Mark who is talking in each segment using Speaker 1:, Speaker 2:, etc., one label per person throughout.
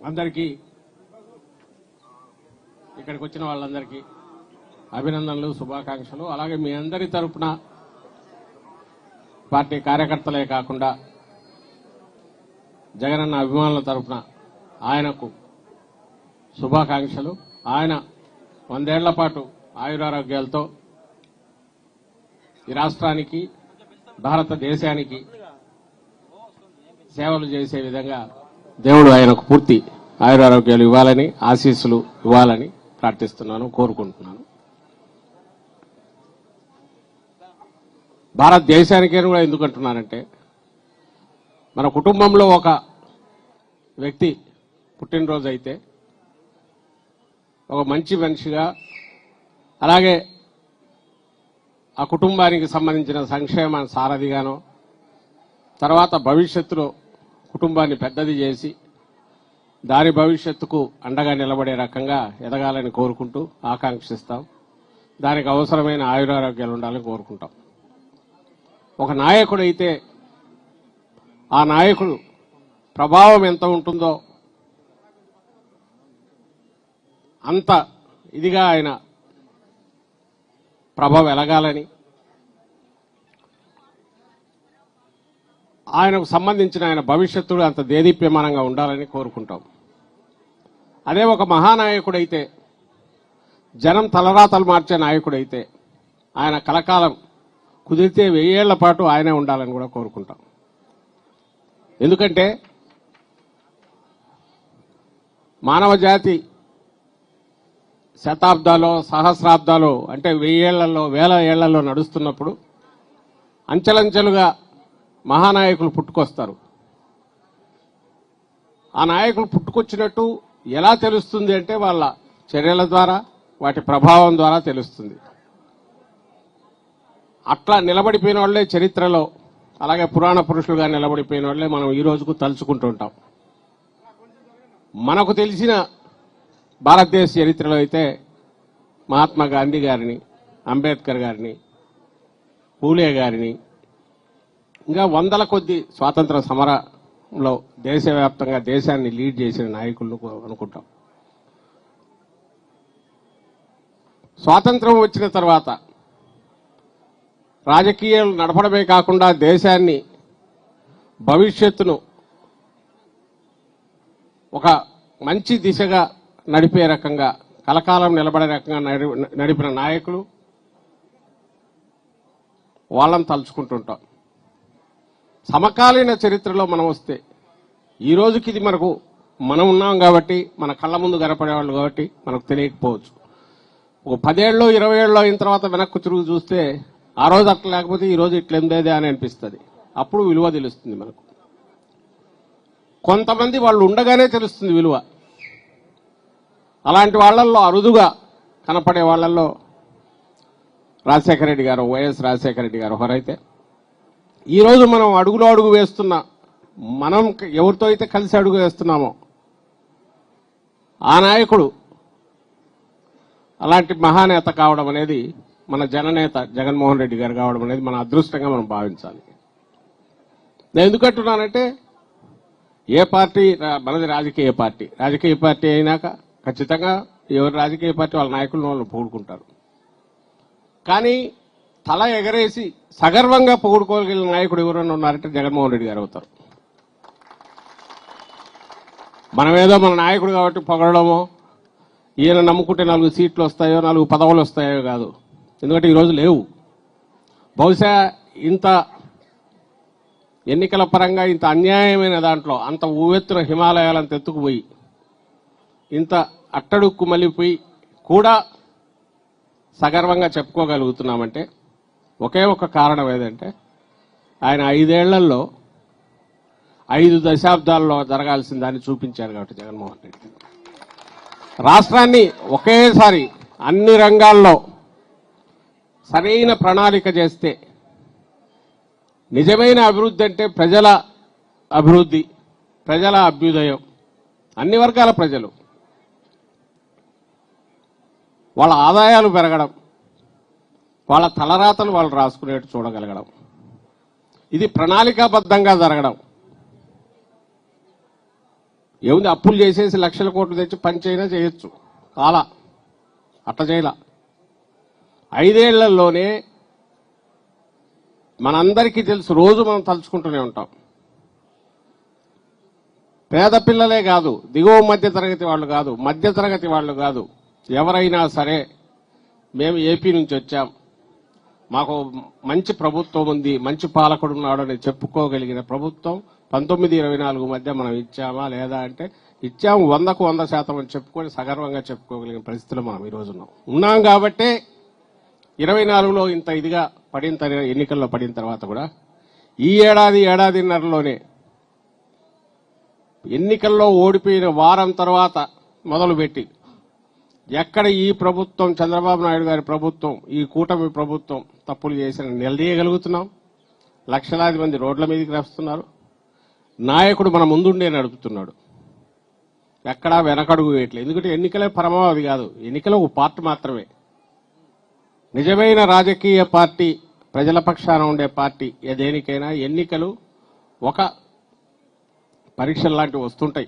Speaker 1: అందరికీ ఇక్కడికి వచ్చిన వాళ్ళందరికీ అభినందనలు, శుభాకాంక్షలు. అలాగే మీ అందరి తరపున పార్టీ కార్యకర్తలే కాకుండా జగనన్న అభిమానుల తరపున ఆయనకు శుభాకాంక్షలు. ఆయన 100 ఏళ్ల పాటు ఆయురారోగ్యాలతో ఈ రాష్ట్రానికి, భారతదేశానికి సేవలు చేసే విధంగా దేవుడు ఆయనకు పూర్తి ఆయురారోగ్యాలు ఇవ్వాలని, ఆశీస్సులు ఇవ్వాలని ప్రార్థిస్తున్నాను, కోరుకుంటున్నాను. భారతదేశానికే కూడా ఎందుకంటున్నానంటే, మన కుటుంబంలో ఒక వ్యక్తి పుట్టినరోజు అయితే ఒక మంచి మనిషిగా, అలాగే ఆ కుటుంబానికి సంబంధించిన సంక్షేమ సారథిగానో, తర్వాత భవిష్యత్తులో కుటుంబాన్ని పెద్దది చేసి దాని భవిష్యత్తుకు అండగా నిలబడే రకంగా ఎదగాలని కోరుకుంటూ ఆకాంక్షిస్తాం. దానికి అవసరమైన ఆయురారోగ్యాలు ఉండాలని కోరుకుంటాం. ఒక నాయకుడైతే ఆ నాయకుడు ప్రభావం ఎంత ఉంటుందో అంత ఇదిగా ఆయన ప్రభావం ఎలగాలని, ఆయనకు సంబంధించిన ఆయన భవిష్యత్తుడు అంత దేదీప్యమానంగా ఉండాలని కోరుకుంటాం. అదే ఒక మహానాయకుడైతే, జనం తలరాతలు మార్చే నాయకుడైతే ఆయన కలకాలం కుదిరితే 1000 ఏళ్ల పాటు ఆయనే ఉండాలని కూడా కోరుకుంటాం. ఎందుకంటే మానవ జాతి శతాబ్దాలు, సహస్రాబ్దాలు అంటే 1000 ఏళ్లలో, 1000 ఏళ్లలో నడుస్తున్నప్పుడు అంచెలంచెలుగా మహానాయకులు పుట్టుకొస్తారు. ఆ నాయకులు పుట్టుకొచ్చినట్టు ఎలా తెలుస్తుంది అంటే వాళ్ళ చర్యల ద్వారా, వాటి ప్రభావం ద్వారా తెలుస్తుంది. అట్లా నిలబడిపోయిన వాళ్లే చరిత్రలో, అలాగే పురాణ పురుషులుగా నిలబడిపోయిన వాళ్లే మనం ఈ రోజుకు తలుచుకుంటూ ఉంటాం. మనకు తెలిసిన భారతదేశ చరిత్రలో అయితే మహాత్మా గాంధీ గారిని, అంబేద్కర్ గారిని, పూలే గారిని, ఇంకా 100ల కొద్ది స్వాతంత్ర సమరంలో దేశవ్యాప్తంగా దేశాన్ని లీడ్ చేసిన నాయకులను అనుకుంటాం. స్వాతంత్రం వచ్చిన తర్వాత రాజకీయాలు నడపడమే కాకుండా దేశాన్ని, భవిష్యత్తును ఒక మంచి దిశగా నడిపే రకంగా, కలకాలం నిలబడే రకంగా నడిపిన నాయకులు, వాళ్ళని తలుచుకుంటుంటాం. సమకాలీన చరిత్రలో మనం వస్తే ఈ రోజుకి ఇది మనం ఉన్నాం కాబట్టి, మన కళ్ళ ముందు కనపడేవాళ్ళు కాబట్టి మనకు తెలియకపోవచ్చు. ఒక 10 ఏళ్ళు 20 ఏళ్ళు అయిన తర్వాత వెనక్కు తిరుగు చూస్తే ఆ రోజు అట్లా లేకపోతే ఈ రోజు ఇట్లేందేదే అని అనిపిస్తుంది. అప్పుడు విలువ తెలుస్తుంది మనకు. కొంతమంది వాళ్ళు ఉండగానే తెలుస్తుంది విలువ. అలాంటి వాళ్లల్లో అరుదుగా కనపడే వాళ్లలో రాజశేఖర రెడ్డి గారు, వైఎస్ రాజశేఖర రెడ్డి గారు ఒకరైతే, ఈరోజు మనం అడుగులో అడుగు వేస్తున్న, మనం ఎవరితో అయితే కలిసి అడుగు వేస్తున్నామో ఆ నాయకుడు అలాంటి మహానేత కావడం అనేది, మన జననేత జగన్మోహన్ రెడ్డి గారు కావడం అనేది మన అదృష్టంగా మనం భావించాలి. నేను ఎందుకంటున్నానంటే, ఏ పార్టీ, మనది రాజకీయ పార్టీ, రాజకీయ పార్టీ అయినాక ఖచ్చితంగా ఎవరు రాజకీయ పార్టీ వాళ్ళ నాయకులను వాళ్ళు పొగుడుకుంటారు. కానీ తల ఎగరేసి సగర్వంగా పొగుడుకోగలిగిన నాయకుడు ఎవరైనా ఉన్నారంటే జగన్మోహన్ రెడ్డి గారు అవుతారు. మనమేదో మన నాయకుడు కాబట్టి పొగడమో, ఈయన నమ్ముకుంటే 4 సీట్లు వస్తాయో, 4 పదవులు వస్తాయో కాదు. ఎందుకంటే ఈరోజు లేవు. బహుశా ఇంత ఎన్నికల పరంగా ఇంత అన్యాయమైన దాంట్లో, అంత ఊవెత్తున హిమాలయాలంత ఎత్తుకుపోయి, ఇంత అట్టడుక్కు మళ్ళీపోయి కూడా సగర్వంగా చెప్పుకోగలుగుతున్నామంటే ఒకే ఒక కారణం ఏదంటే, ఆయన 5 ఏళ్లలో 5 దశాబ్దాల్లో జరగాల్సిన దాన్ని చూపించారు కాబట్టి జగన్మోహన్ రెడ్డి. రాష్ట్రాన్ని ఒకేసారి అన్ని రంగాల్లో సరైన ప్రణాళిక చేస్తే, నిజమైన అభివృద్ధి అంటే ప్రజల అభివృద్ధి, ప్రజల అభ్యుదయం, అన్ని వర్గాల ప్రజలు వాళ్ళ ఆదాయాలు పెరగడం, వాళ్ళ తలరాతలు వాళ్ళు రాసుకునేట్టు చూడగలగడం, ఇది ప్రణాళికాబద్ధంగా జరగడం. ఏముంది, అప్పులు చేసేసి లక్షల కోట్లు తెచ్చి పని చేయనా చేయొచ్చు, అట్లా చేయలా. 5 ఏళ్లలోనే మనందరికీ తెలుసు, రోజు మనం తలుచుకుంటూనే ఉంటాం. పేద పిల్లలే కాదు, దిగువ మధ్య తరగతి వాళ్ళు కాదు, మధ్య తరగతి వాళ్ళు కాదు, ఎవరైనా సరే మేము ఏపీ నుంచి వచ్చాం, మాకు మంచి ప్రభుత్వం ఉంది, మంచి పాలకుడు ఉన్నాడని చెప్పుకోగలిగిన ప్రభుత్వం 19-24 మధ్య మనం ఇచ్చామా లేదా అంటే ఇచ్చాము. 100కు 100% అని చెప్పుకొని సగర్వంగా చెప్పుకోగలిగిన పరిస్థితిలో మనం ఈరోజు ఉన్నాం. కాబట్టే 24లో ఇంత ఇదిగా ఎన్నికల్లో పడిన తర్వాత కూడా ఈ ఏడాదిన్నరలోనే ఎన్నికల్లో ఓడిపోయిన వారం తర్వాత మొదలుపెట్టి ఎక్కడ ఈ ప్రభుత్వం, చంద్రబాబు నాయుడు గారి ప్రభుత్వం, ఈ కూటమి ప్రభుత్వం తప్పులు చేసిన నిలదీయగలుగుతున్నాం. లక్షలాది మంది రోడ్ల మీదకి వస్తున్నారు. నాయకుడు మన ముందుండే నడుపుతున్నాడు, ఎక్కడా వెనకడుగు వేయట్లేదు. ఎందుకంటే ఎన్నికలే పరమావధి కాదు, ఎన్నికలు ఒక పార్ట్ మాత్రమే. నిజమైన రాజకీయ పార్టీ, ప్రజల పక్షాన ఉండే పార్టీ దేనికైనా ఎన్నికలు ఒక పరీక్షలు లాంటివి వస్తుంటాయి.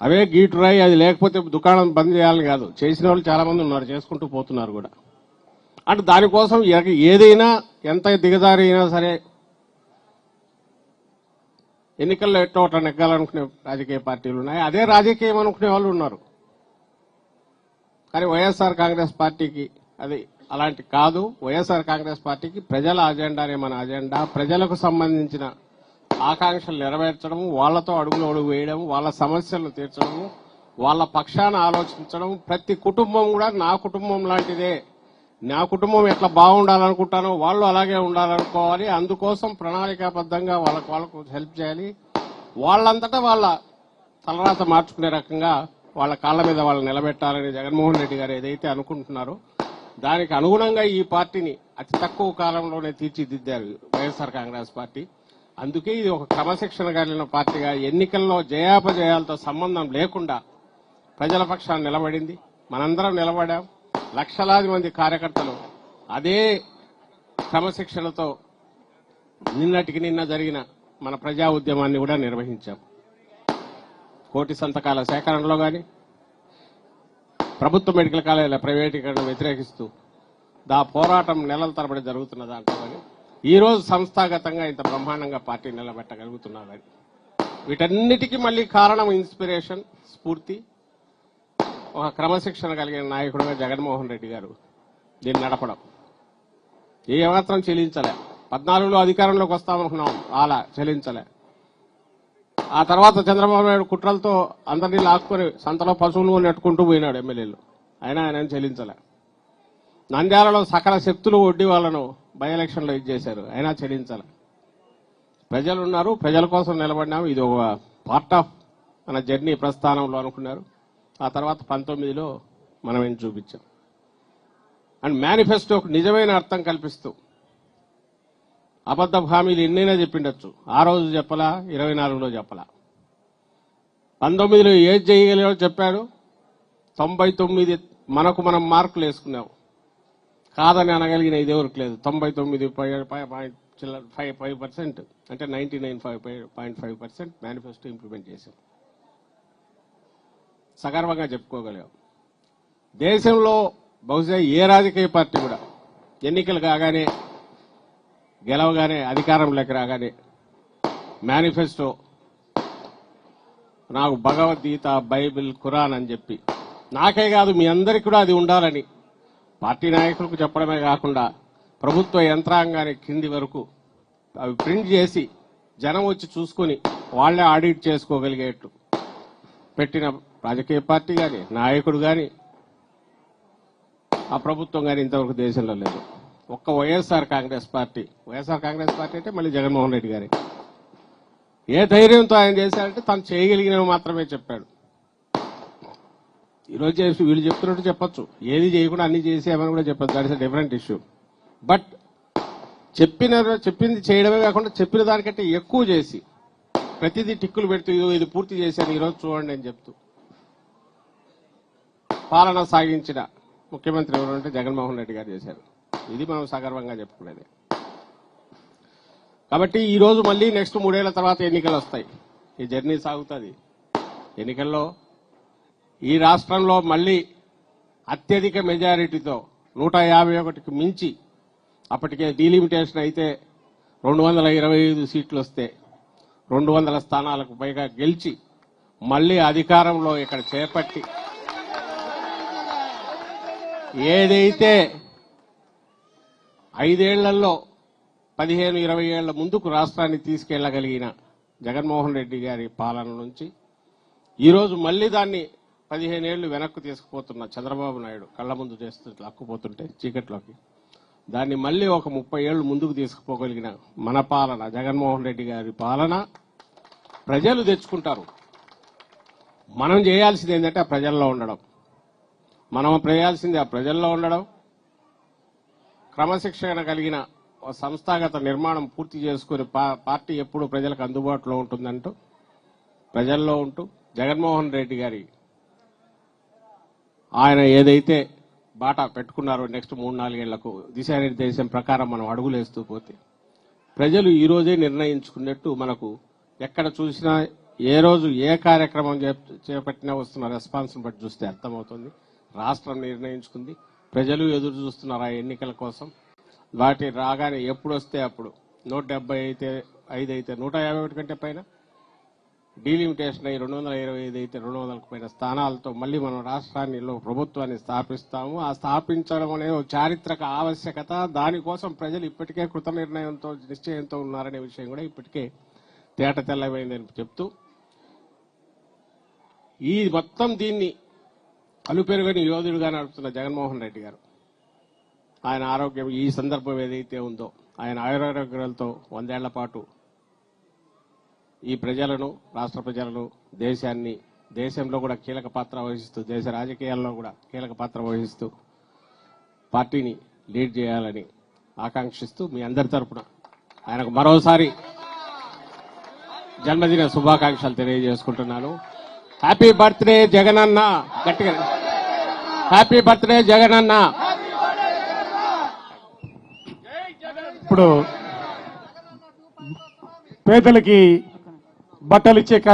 Speaker 1: అవే గీటురాయి, అది లేకపోతే దుకాణం బంద్ చేయాలని కాదు. చేసిన వాళ్ళు చాలా మంది ఉన్నారు, చేసుకుంటూ పోతున్నారు కూడా. అంటే దానికోసం ఏదైనా ఎంత దిగజారి అయినా సరే ఎన్నికల్లో ఎట్టోట నెగ్గాలనుకునే రాజకీయ పార్టీలు ఉన్నాయి, అదే రాజకీయం అనుకునే వాళ్ళు ఉన్నారు. కానీ వైఎస్ఆర్ కాంగ్రెస్ పార్టీకి అది అలాంటి కాదు. వైఎస్ఆర్ కాంగ్రెస్ పార్టీకి ప్రజల అజెండానే మన అజెండా. ప్రజలకు సంబంధించిన ఆకాంక్షలు నెరవేర్చడం, వాళ్లతో అడుగులు వేయడం, వాళ్ళ సమస్యలను తీర్చడం, వాళ్ళ పక్షాన ఆలోచించడం. ప్రతి కుటుంబం కూడా నా కుటుంబం లాంటిదే, నా కుటుంబం ఎట్లా బాగుండాలనుకుంటానో వాళ్ళు అలాగే ఉండాలనుకోవాలి. అందుకోసం ప్రణాళికాబద్ధంగా వాళ్ళకు హెల్ప్ చేయాలి. వాళ్ళంతటా వాళ్ళ తలరాత మార్చుకునే రకంగా వాళ్ళ కాళ్ల మీద వాళ్ళు నిలబెట్టాలని జగన్మోహన్ రెడ్డి గారు ఏదైతే అనుకుంటున్నారో దానికి అనుగుణంగా ఈ పార్టీని అతి తక్కువ కాలంలోనే తీర్చిదిద్దారు వైఎస్ఆర్ కాంగ్రెస్ పార్టీ. అందుకే ఇది ఒక క్రమశిక్షణ కలిగిన పార్టీగా ఎన్నికల్లో జయాపజయాలతో సంబంధం లేకుండా ప్రజల పక్షాన్ని నిలబడింది. మనందరం నిలబడాం. లక్షలాది మంది కార్యకర్తలు అదే క్రమశిక్షణతో నిన్నటికి నిన్న జరిగిన మన ప్రజా ఉద్యమాన్ని కూడా నిర్వహించాం. 1 కోటి సంతకాల సేకరణలో గాని, ప్రభుత్వ మెడికల్ కాలేజీల ప్రైవేటీకరణను వ్యతిరేకిస్తూ పోరాటం నెలల తరబడి జరుగుతున్న దాంట్లో కానీ ఈ రోజు సంస్థాగతంగా ఇంత బ్రహ్మాండంగా పార్టీ నిలబెట్టగలుగుతున్నారు. వీటన్నిటికీ మళ్ళీ కారణం ఇన్స్పిరేషన్, స్ఫూర్తి, ఒక క్రమశిక్షణ కలిగిన నాయకుడుగా జగన్మోహన్ రెడ్డి గారు దీన్ని నడపడం. ఏమాత్రం చెల్లించలే. 14లో అధికారంలోకి వస్తామనుకున్నాం, అలా చెల్లించలే. ఆ తర్వాత చంద్రబాబు నాయుడు కుట్రలతో అందరినీ లాక్కుని సంతలో పశువులు నెట్టుకుంటూ పోయినాడు ఎమ్మెల్యేలు, అయినా ఆయన చెల్లించలే. నంద్యాలలో సకల శక్తులు ఒడ్డి వాళ్ళను బై ఎలక్షన్లో ఇచ్చేశారు, అయినా చెల్లించాలి. ప్రజలున్నారు, ప్రజల కోసం నిలబడినాము, ఇది ఒక పార్ట్ ఆఫ్ మన జర్నీ ప్రస్థానంలో అనుకున్నారు. ఆ తర్వాత 19లో మనం ఏం చూపించాం. అండ్ మేనిఫెస్టోకు నిజమైన అర్థం కల్పిస్తూ అబద్ధ హామీలు ఎన్నైనా చెప్పిండొచ్చు, ఆ రోజు చెప్పలా, 24లో చెప్పలా. 19లో ఏది చేయగలిగాడో చెప్పాడు. 99 మనం మార్కులు వేసుకున్నాం. కాదని అనగలిగిన ఇది ఎవరికి లేదు. 99.5% అంటే 99.5% మేనిఫెస్టో ఇంప్లిమెంట్ చేశాం. సగర్వంగా చెప్పుకోగలిగాం. దేశంలో బహుశా ఏ రాజకీయ పార్టీ కూడా ఎన్నికలు కాగానే, గెలవగానే, అధికారంలోకి రాగానే మేనిఫెస్టో నాకు భగవద్గీత, బైబిల్, ఖురాన్ అని చెప్పి, నాకే కాదు మీ అందరికీ కూడా అది ఉండాలని పార్టీ నాయకులకు చెప్పడమే కాకుండా ప్రభుత్వ యంత్రాంగానికి కింది వరకు అవి ప్రింట్ చేసి జనం వచ్చి చూసుకుని వాళ్లే ఆడిట్ చేసుకోగలిగేట్లు పెట్టిన రాజకీయ పార్టీ కానీ, నాయకుడు కానీ, ఆ ప్రభుత్వం కానీ ఇంతవరకు దేశంలో లేదు. ఒక్క వైఎస్ఆర్ కాంగ్రెస్ పార్టీ అంటే మళ్ళీ జగన్మోహన్ రెడ్డి గారి ఏ ధైర్యంతో ఆయన చేశారంటే తను చేయగలిగినవి మాత్రమే చెప్పాడు. ఈరోజు చేసి వీళ్ళు చెప్తున్నట్టు చెప్పొచ్చు, ఏది చేయకుండా అన్ని చేసేమని కూడా చెప్పచ్చు, that is a different issue. But చెప్పింది చేయడమే కాకుండా చెప్పిన దానికంటే ఎక్కువ చేసి ప్రతిదీ టిక్కులు పెడుతూ ఇది పూర్తి చేశాను ఈరోజు చూడండి అని చెప్తూ పాలన సాగించిన ముఖ్యమంత్రి ఎవరంటే జగన్మోహన్ రెడ్డి గారు చేశారు. ఇది మనం సగర్వంగా చెప్పుకునేది. కాబట్టి ఈ రోజు మళ్ళీ నెక్స్ట్ 3 ఏళ్ల తర్వాత ఎన్నికలు వస్తాయి. ఈ జర్నీ సాగుతుంది. ఎన్నికల్లో ఈ రాష్ట్రంలో మళ్లీ అత్యధిక మెజారిటీతో 151కి మించి అప్పటికే డీలిమిటేషన్ అయితే 225 సీట్లు వస్తే 200 స్థానాలకు పైగా గెలిచి మళ్లీ అధికారంలో ఇక్కడ చేపట్టి ఏదైతే 5 ఏళ్లలో 15-20 ఏళ్ల ముందుకు రాష్ట్రాన్ని తీసుకెళ్లగలిగిన జగన్మోహన్ రెడ్డి గారి పాలన నుంచి ఈరోజు మళ్లీ దాన్ని 15 ఏళ్లు వెనక్కు తీసుకుపోతున్న చంద్రబాబు నాయుడు కళ్ల ముందు చేస్తూ అక్కుపోతుంటే చీకట్లోకి దాన్ని మళ్లీ ఒక 30 ఏళ్లు ముందుకు తీసుకుపోగలిగిన మన పాలన జగన్మోహన్ రెడ్డి గారి పాలన ప్రజలు తెచ్చుకుంటారు. మనం చేయాల్సింది ఏంటంటే ఆ ప్రజల్లో ఉండడం. మనం చేయాల్సింది ఆ ప్రజల్లో ఉండడం, క్రమశిక్షణ కలిగిన సంస్థాగత నిర్మాణం పూర్తి చేసుకుని పార్టీ ఎప్పుడు ప్రజలకు అందుబాటులో ఉంటుందంటూ ప్రజల్లో ఉంటూ జగన్మోహన్ రెడ్డి గారి ఆయన ఏదైతే బాట పెట్టుకున్నారో నెక్స్ట్ 3-4 ఏళ్లకు దిశానిర్దేశం ప్రకారం మనం అడుగులేస్తూ పోతే ప్రజలు ఈ రోజే నిర్ణయించుకున్నట్టు మనకు ఎక్కడ చూసినా ఏ రోజు ఏ కార్యక్రమం చేపట్టినా వస్తున్న రెస్పాన్స్ బట్టి చూస్తే అర్థమవుతుంది. రాష్ట్రం నిర్ణయించుకుంది, ప్రజలు ఎదురు చూస్తున్నారు ఆ ఎన్నికల కోసం. వాటి రాగానే ఎప్పుడు వస్తే అప్పుడు 175 అయితే 151 కంటే పైన, డీలిమిటేషన్ అయ్యి 225 అయితే 200కు పైన స్థానాలతో మళ్లీ మనం రాష్ట్రాన్నిలో ప్రభుత్వాన్ని స్థాపిస్తాము. ఆ స్థాపించడం అనేది ఒక చారిత్రక ఆవశ్యకత. దానికోసం ప్రజలు ఇప్పటికే కృత నిర్ణయంతో నిశ్చయంతో ఉన్నారనే విషయం కూడా ఇప్పటికే తేట తెల్లమైందని చెప్తూ ఈ మొత్తం దీన్ని అలుపెరుగని యోధుడుగా నడుపుతున్న జగన్మోహన్ రెడ్డి గారు ఆయన ఆరోగ్యం ఈ సందర్భం ఏదైతే ఉందో ఆయన ఆయురారోగ్యాలతో 100 ఏళ్ల పాటు ఈ ప్రజలను, రాష్ట్ర ప్రజలను, దేశాన్ని, దేశంలో కూడా కీలక పాత్ర వహిస్తూ, దేశ రాజకీయాల్లో కూడా కీలక పాత్ర వహిస్తూ పార్టీని లీడ్ చేయాలని ఆకాంక్షిస్తూ మీ అందరి తరపున ఆయనకు మరోసారి జన్మదిన శుభాకాంక్షలు తెలియజేసుకుంటున్నాను. Happy birthday Jagananna. గట్టిగా హ్యాపీ బర్త్డే జగనన్న.
Speaker 2: ఇప్పుడు పేదలకి బట్టలు ఇచ్చే